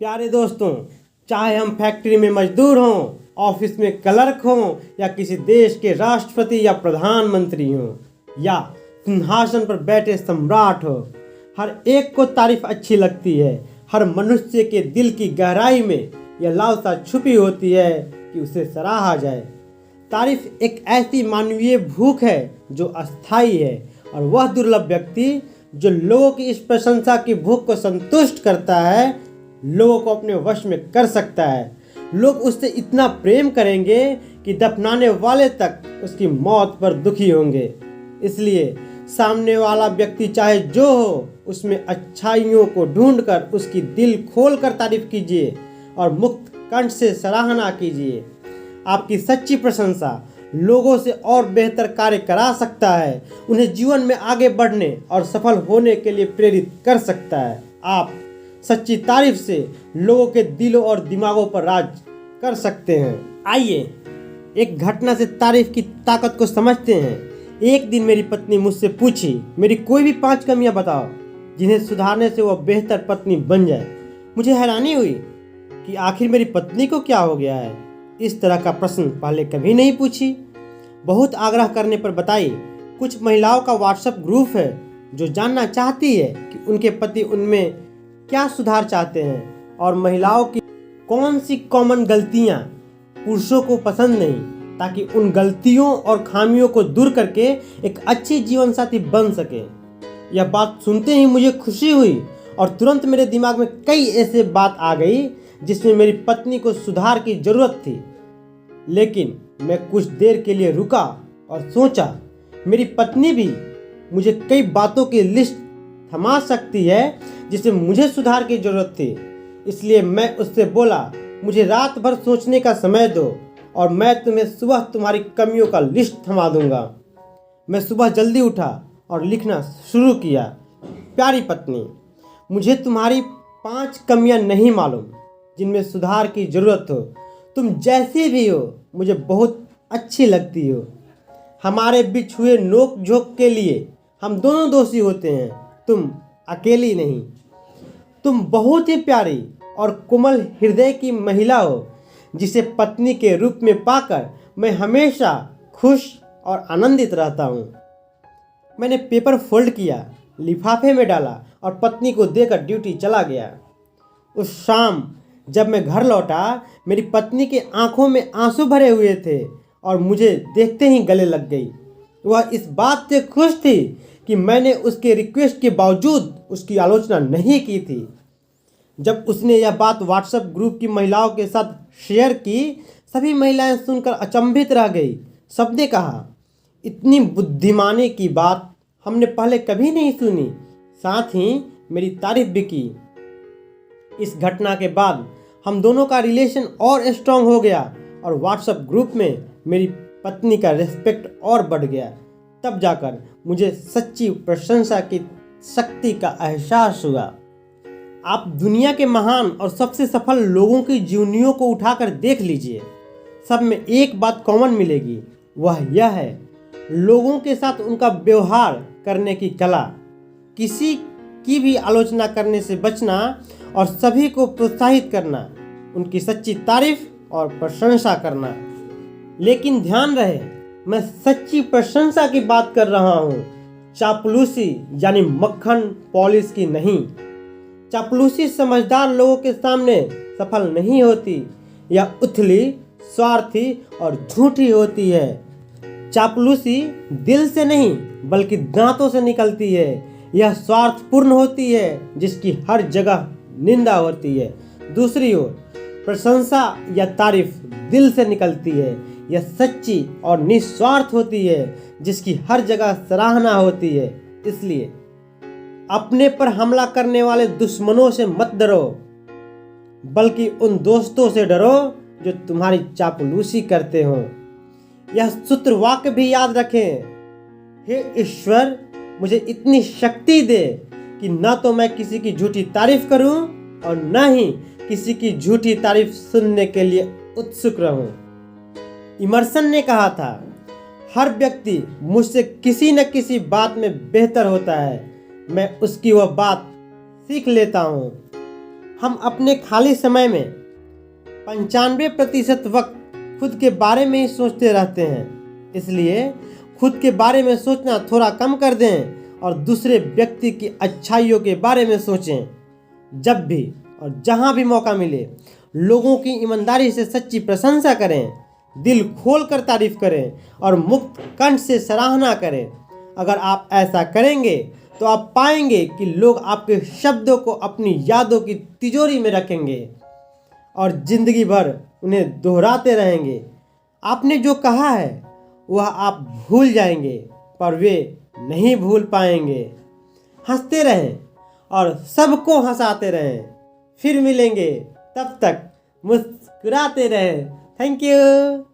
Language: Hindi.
प्यारे दोस्तों, चाहे हम फैक्ट्री में मजदूर हों, ऑफिस में क्लर्क हों या किसी देश के राष्ट्रपति या प्रधानमंत्री हों या सिंहासन पर बैठे सम्राट हो, हर एक को तारीफ अच्छी लगती है। हर मनुष्य के दिल की गहराई में यह लालसा छुपी होती है कि उसे सराहा जाए। तारीफ एक ऐसी मानवीय भूख है जो अस्थायी है, और वह दुर्लभ व्यक्ति जो लोगों की इस प्रशंसा की भूख को संतुष्ट करता है, लोगों को अपने वश में कर सकता है। लोग उससे इतना प्रेम करेंगे कि दफनाने वाले तक उसकी मौत पर दुखी होंगे। इसलिए सामने वाला व्यक्ति चाहे जो हो, उसमें अच्छाइयों को ढूंढकर उसकी दिल खोल कर तारीफ कीजिए और मुक्त कंठ से सराहना कीजिए। आपकी सच्ची प्रशंसा लोगों से और बेहतर कार्य करा सकता है, उन्हें जीवन में आगे बढ़ने और सफल होने के लिए प्रेरित कर सकता है। आप सच्ची तारीफ से लोगों के दिलों और दिमागों पर राज कर सकते हैं। आइए एक घटना से तारीफ की ताकत को समझते हैं। एक दिन मेरी पत्नी मुझसे पूछी, मेरी कोई भी 5 कमियां बताओ जिन्हें सुधारने से वह बेहतर पत्नी बन जाए। मुझे हैरानी हुई कि आखिर मेरी पत्नी को क्या हो गया है। इस तरह का प्रश्न पहले कभी नहीं पूछी। बहुत आग्रह करने पर बताई, कुछ महिलाओं का व्हाट्सएप ग्रुप है जो जानना चाहती है कि उनके पति उनमें क्या सुधार चाहते हैं और महिलाओं की कौन सी कॉमन गलतियां पुरुषों को पसंद नहीं, ताकि उन गलतियों और खामियों को दूर करके एक अच्छी जीवन साथी बन सके। यह बात सुनते ही मुझे खुशी हुई और तुरंत मेरे दिमाग में कई ऐसे बात आ गई जिसमें मेरी पत्नी को सुधार की जरूरत थी। लेकिन मैं कुछ देर के लिए रुका और सोचा, मेरी पत्नी भी मुझे कई बातों की लिस्ट थमा सकती है जिसे मुझे सुधार की जरूरत थी। इसलिए मैं उससे बोला, मुझे रात भर सोचने का समय दो और मैं तुम्हें सुबह तुम्हारी कमियों का लिस्ट थमा दूंगा। मैं सुबह जल्दी उठा और लिखना शुरू किया, प्यारी पत्नी, मुझे तुम्हारी 5 कमियां नहीं मालूम जिनमें सुधार की ज़रूरत हो। तुम जैसी भी हो मुझे बहुत अच्छी लगती हो। हमारे बीच हुए नोक झोंक के लिए हम दोनों दोषी होते हैं, तुम अकेली नहीं। तुम बहुत ही प्यारी और कोमल हृदय की महिला हो जिसे पत्नी के रूप में पाकर मैं हमेशा खुश और आनंदित रहता हूँ। मैंने पेपर फोल्ड किया, लिफाफे में डाला और पत्नी को देकर ड्यूटी चला गया। उस शाम जब मैं घर लौटा, मेरी पत्नी के आंखों में आंसू भरे हुए थे और मुझे देखते ही गले लग गई। वह इस बात से खुश थी कि मैंने उसके रिक्वेस्ट के बावजूद उसकी आलोचना नहीं की थी। जब उसने यह बात व्हाट्सएप ग्रुप की महिलाओं के साथ शेयर की, सभी महिलाएं सुनकर अचंभित रह गई। सबने कहा, इतनी बुद्धिमानी की बात हमने पहले कभी नहीं सुनी। साथ ही मेरी तारीफ भी की। इस घटना के बाद हम दोनों का रिलेशन और स्ट्रांग हो गया और व्हाट्सएप ग्रुप में मेरी पत्नी का रिस्पेक्ट और बढ़ गया। तब जाकर मुझे सच्ची प्रशंसा की शक्ति का एहसास हुआ। आप दुनिया के महान और सबसे सफल लोगों की जीवनियों को उठाकर देख लीजिए। सब में एक बात कॉमन मिलेगी, वह यह है लोगों के साथ उनका व्यवहार करने की कला, किसी की भी आलोचना करने से बचना और सभी को प्रोत्साहित करना, उनकी सच्ची तारीफ और प्रशंसा करना। लेकिन ध्यान रहे, मैं सच्ची प्रशंसा की बात कर रहा हूँ, चापलूसी यानी मक्खन पॉलिश की नहीं। चापलूसी समझदार लोगों के सामने सफल नहीं होती। यह उथली, स्वार्थी और झूठी होती है। चापलूसी दिल से नहीं बल्कि दांतों से निकलती है। यह स्वार्थपूर्ण होती है जिसकी हर जगह निंदा होती है। दूसरी ओर प्रशंसा या तारीफ दिल से निकलती है। यह सच्ची और निस्वार्थ होती है जिसकी हर जगह सराहना होती है। इसलिए अपने पर हमला करने वाले दुश्मनों से मत डरो, बल्कि उन दोस्तों से डरो जो तुम्हारी चापलूसी करते हो। यह सूत्र वाक्य भी याद रखें, हे ईश्वर, मुझे इतनी शक्ति दे कि न तो मैं किसी की झूठी तारीफ करूं और न ही किसी की झूठी तारीफ सुनने के लिए उत्सुक रहूं। इमर्सन ने कहा था, हर व्यक्ति मुझसे किसी न किसी बात में बेहतर होता है, मैं उसकी वह बात सीख लेता हूँ। हम अपने खाली समय में 95% वक्त खुद के बारे में ही सोचते रहते हैं। इसलिए खुद के बारे में सोचना थोड़ा कम कर दें और दूसरे व्यक्ति की अच्छाइयों के बारे में सोचें। जब भी और जहां भी मौका मिले लोगों की ईमानदारी से सच्ची प्रशंसा करें, दिल खोल कर तारीफ करें और मुक्त कंठ से सराहना करें। अगर आप ऐसा करेंगे तो आप पाएंगे कि लोग आपके शब्दों को अपनी यादों की तिजोरी में रखेंगे और जिंदगी भर उन्हें दोहराते रहेंगे। आपने जो कहा है वह आप भूल जाएंगे पर वे नहीं भूल पाएंगे। हंसते रहें और सबको हंसाते रहें। फिर मिलेंगे, तब तक मुस्कुराते रहें। Thank you.